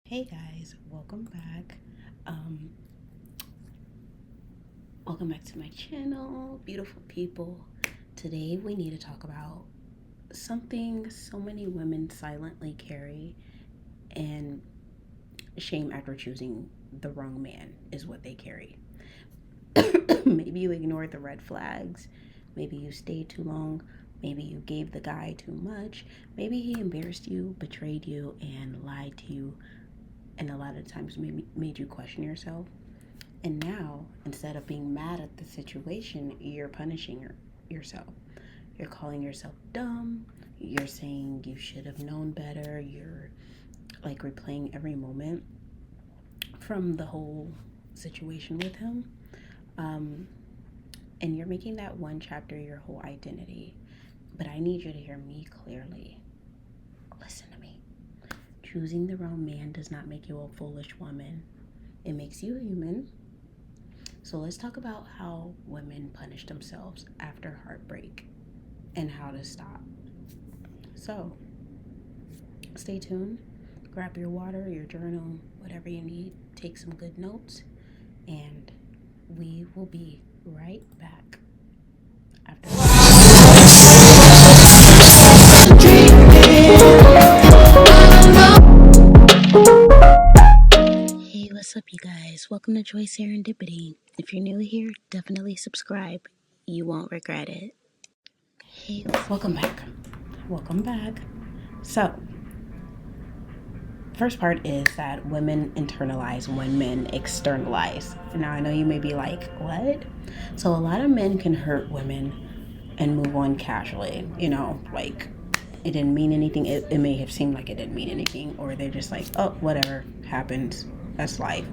Hey guys, welcome back. Um, Welcome back to my channel, beautiful people. Today we need to talk about something so many women silently carry, and shame after choosing the wrong man is what they carry. Maybe you ignored the red flags, maybe you stayed too long, maybe you gave the guy too much, maybe he embarrassed you, betrayed you, and lied to you, and a lot of times made you question yourself. And now, instead of being mad at the situation, you're punishing yourself. You're calling yourself dumb. You're saying you should have known better. You're like replaying every moment from the whole situation with him. Um, and you're making that one chapter your whole identity. But I need you to hear me clearly. Listen to me. Choosing the wrong man does not make you a foolish woman, it makes you human. So let's talk about how women punish themselves after heartbreak and how to stop. So stay tuned, grab your water, your journal, whatever you need, take some good notes, and we will be right back after Hey, what's up, you guys? Welcome to Joy Serendipity. If you're new here, definitely subscribe. You won't regret it. Hey, welcome back. Welcome back. So, first part is that women internalize when men externalize. Now, I know you may be like, what? So, a lot of men can hurt women and move on casually. Like it didn't mean anything. It may have seemed like it didn't mean anything, or they're just like, oh, whatever happens. That's life.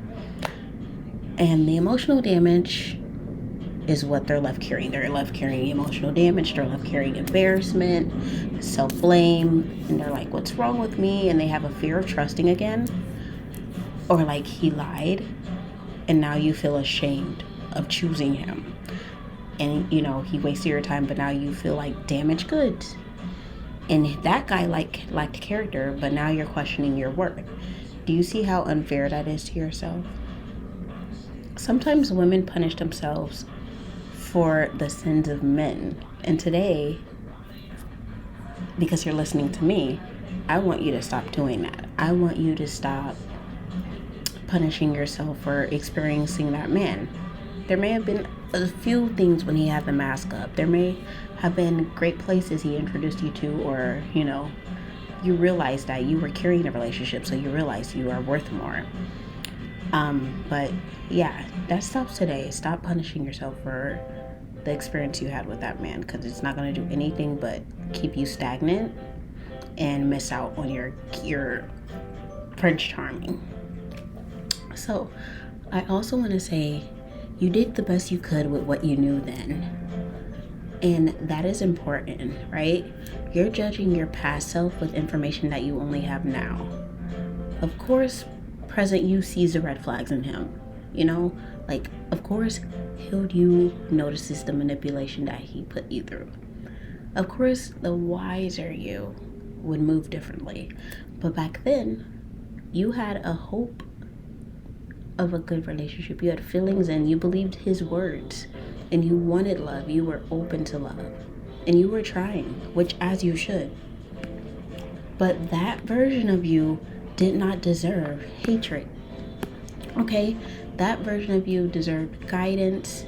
And the emotional damage is what they're left carrying. They're left carrying emotional damage. They're left carrying embarrassment, self-blame, and they're like, what's wrong with me? And they have a fear of trusting again. Or like, he lied, and now you feel ashamed of choosing him. And he wasted your time, but now you feel like damaged goods. And that guy lacked character, but now you're questioning your worth. Do you see how unfair that is to yourself? Sometimes women punish themselves for the sins of men. And today, because you're listening to me, I want you to stop doing that. I want you to stop punishing yourself for experiencing that man. There may have been a few things when he had the mask up. There may have been great places he introduced you to, or, you realized that you were carrying a relationship, so you realized you are worth more. But yeah, that stops today. Stop punishing yourself for the experience you had with that man, because it's not going to do anything but keep you stagnant and miss out on your Prince Charming. So I also want to say you did the best you could with what you knew then. And that is important, right? You're judging your past self with information that you only have now. Of course, present you sees the red flags in him. Like, of course, you notices the manipulation that he put you through. Of course, the wiser you would move differently. But back then, you had a hope of a good relationship. You had feelings, and you believed his words, and you wanted love. You were open to love, and you were trying, which as you should. But that version of you did not deserve hatred. Okay? That version of you deserved guidance.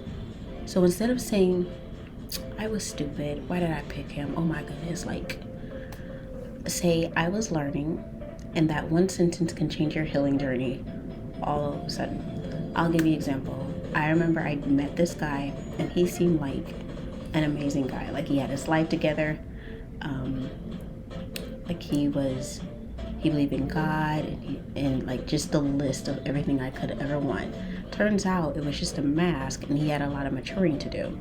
So instead of saying, I was stupid, why did I pick him? Oh my goodness, say, I was learning, and that one sentence can change your healing journey all of a sudden. I'll give you an example. I remember I met this guy, and he seemed like an amazing guy. Like, he had his life together. Like, he believed in God, and like just the list of everything I could ever want. Turns out it was just a mask, and he had a lot of maturing to do.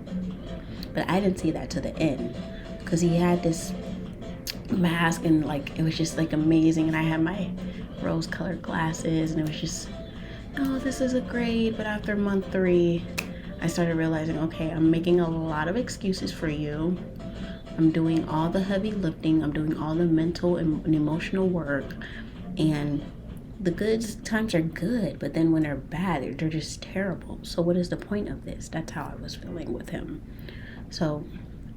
But I didn't see that to the end, because he had this mask, and like it was just like amazing, and I had my rose-colored glasses, and it was just, oh, this is a great. But after month 3, I started realizing, okay, I'm making a lot of excuses for you. I'm doing all the heavy lifting. I'm doing all the mental and emotional work. And The good times are good, but then when they're bad, they're just terrible. So what is the point of this? That's how I was feeling with him. So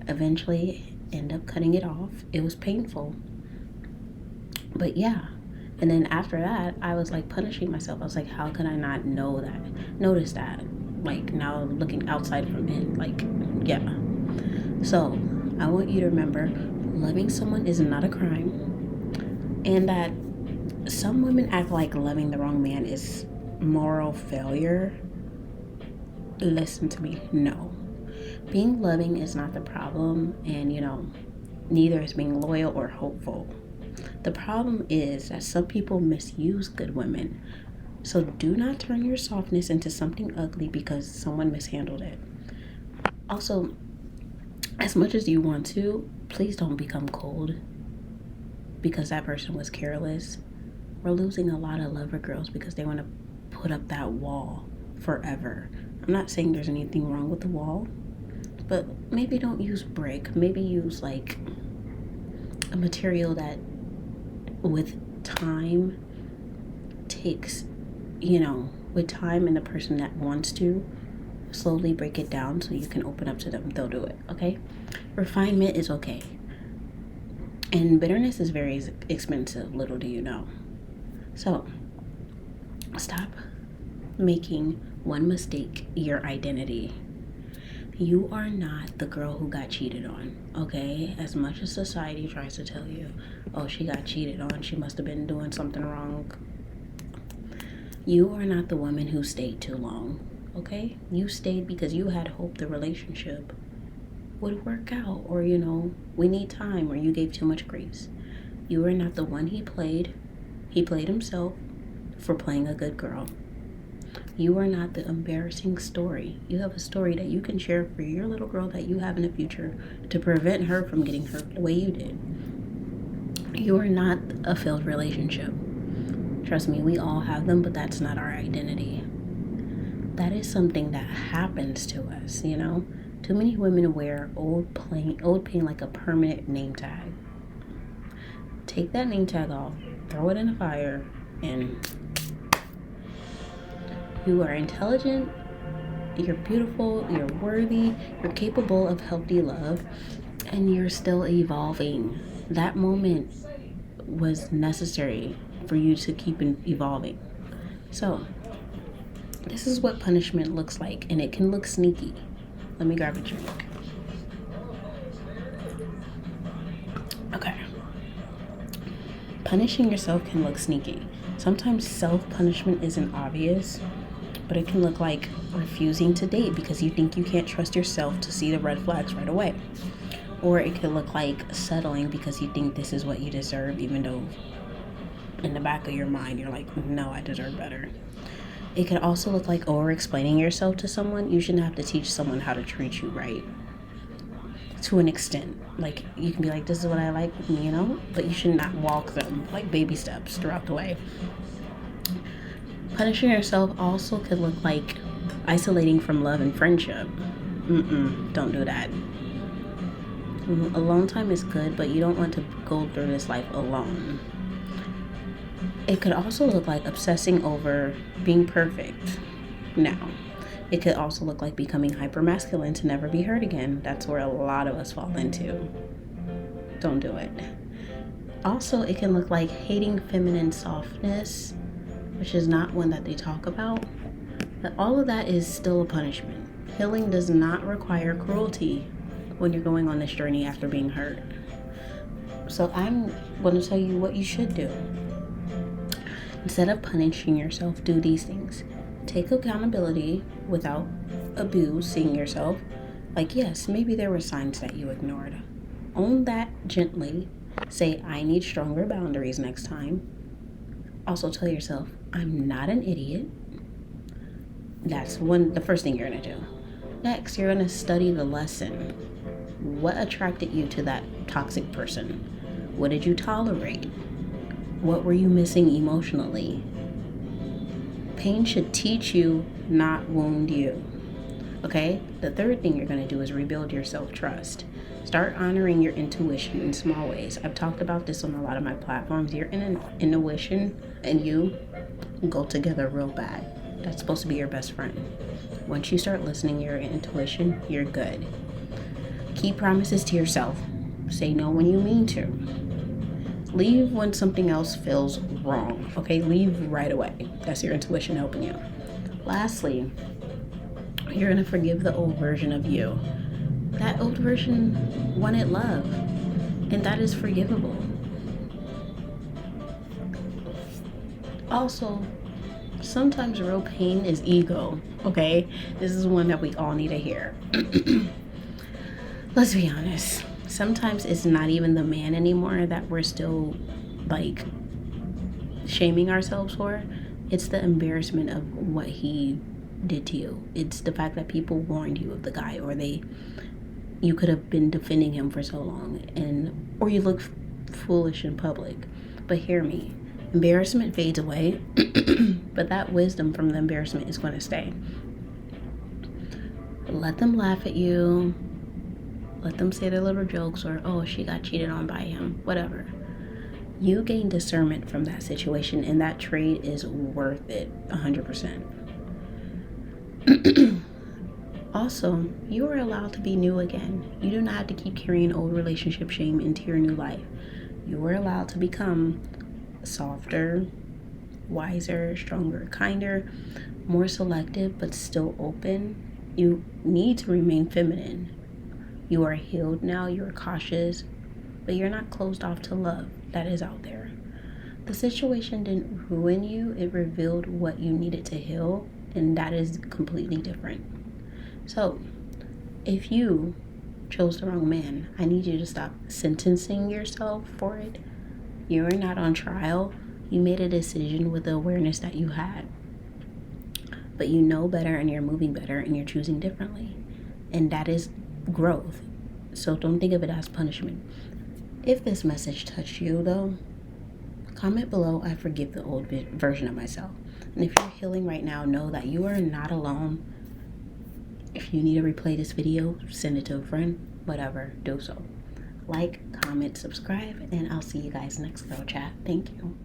eventually end up cutting it off. It was painful. But yeah. And then after that, I was like punishing myself. I was like, how can I not notice that? Like now looking outside from in, like, yeah. So I want you to remember, loving someone is not a crime. And that some women act like loving the wrong man is moral failure. Listen to me, no. Being loving is not the problem, and neither is being loyal or hopeful. The problem is that some people misuse good women. So do not turn your softness into something ugly because someone mishandled it. Also, as much as you want to, please don't become cold because that person was careless. We're losing a lot of lover girls because they want to put up that wall forever. I'm not saying there's anything wrong with the wall, but maybe don't use brick. Maybe use like a material that with time takes, with time and the person that wants to slowly break it down so you can open up to them, they'll do it, okay? Refinement is okay. And bitterness is very expensive, little do you know. So, stop making one mistake your identity. You are not the girl who got cheated on, okay? As much as society tries to tell you, oh, she got cheated on, she must have been doing something wrong. You are not the woman who stayed too long, okay? You stayed because you had hope the relationship would work out, or, we need time, or you gave too much grace. You are not the one he played. He played himself for playing a good girl. You are not the embarrassing story. You have a story that you can share for your little girl that you have in the future to prevent her from getting hurt the way you did. You are not a failed relationship. Trust me, we all have them, but that's not our identity. That is something that happens to us, Too many women wear old pain like a permanent name tag. Take that name tag off, throw it in the fire, and you are intelligent, you're beautiful, you're worthy, you're capable of healthy love, and you're still evolving. That moment was necessary for you to keep evolving. So, this is what punishment looks like, and it can look sneaky. Let me grab a drink. Okay. Punishing yourself can look sneaky. Sometimes self-punishment isn't obvious, but it can look like refusing to date because you think you can't trust yourself to see the red flags right away. Or it could look like settling because you think this is what you deserve, even though in the back of your mind you're like, no, I deserve better. It could also look like over-explaining yourself to someone. You shouldn't have to teach someone how to treat you right. To an extent. Like, you can be like, this is what I like, but you should not walk them like baby steps throughout the way. Punishing yourself also could look like isolating from love and friendship. Don't do that. Alone time is good, but you don't want to go through this life alone. It could also look like obsessing over being perfect. Now, it could also look like becoming hypermasculine to never be hurt again. That's where a lot of us fall into. Don't do it. Also, it can look like hating feminine softness, which is not one that they talk about. But all of that is still a punishment. Healing does not require cruelty when you're going on this journey after being hurt. So I'm going to tell you what you should do. Instead of punishing yourself, do these things. Take accountability without abusing yourself. Like, yes, maybe there were signs that you ignored. Own that gently. Say, I need stronger boundaries next time. Also tell yourself, I'm not an idiot. That's the first thing you're going to do. Next, you're going to study the lesson. What attracted you to that toxic person? What did you tolerate? What were you missing emotionally? Pain should teach you, not wound you. Okay? The third thing you're going to do is rebuild your self-trust. Start honoring your intuition in small ways. I've talked about this on a lot of my platforms. Your intuition and you go together real bad. That's supposed to be your best friend. Once you start listening to your intuition, you're good. Keep promises to yourself. Say no when you mean to. Leave when something else feels wrong. Okay, leave right away. That's your intuition helping you. Lastly, you're gonna forgive the old version of you. That old version wanted love, and that is forgivable. Also, sometimes real pain is ego. Okay, this is one that we all need to hear. Let's be honest. Sometimes it's not even the man anymore that we're still like shaming ourselves for. It's the embarrassment of what he did to you. It's the fact that people warned you of the guy, or you could have been defending him for so long, or you look foolish in public. But hear me, embarrassment fades away, but that wisdom from the embarrassment is going to stay. Let them laugh at you. Let them say their little jokes, or, oh, she got cheated on by him, whatever. You gain discernment from that situation, and that trade is worth it 100%. Also, you are allowed to be new again. You do not have to keep carrying old relationship shame into your new life. You are allowed to become softer, wiser, stronger, kinder, more selective, but still open. You need to remain feminine. You are healed now, you are cautious, but you're not closed off to love that is out there. The situation didn't ruin you, it revealed what you needed to heal, and that is completely different. So, if you chose the wrong man, I need you to stop sentencing yourself for it. You're not on trial. You made a decision with the awareness that you had. But you know better, and you're moving better, and you're choosing differently. And that is growth. So don't think of it as punishment. If this message touched you though, comment below, I forgive the old version of myself. And if you're healing right now, know that you are not alone. If you need to replay this video, send it to a friend, whatever, do so. Like, comment, subscribe, and I'll see you guys next little chat. Thank you.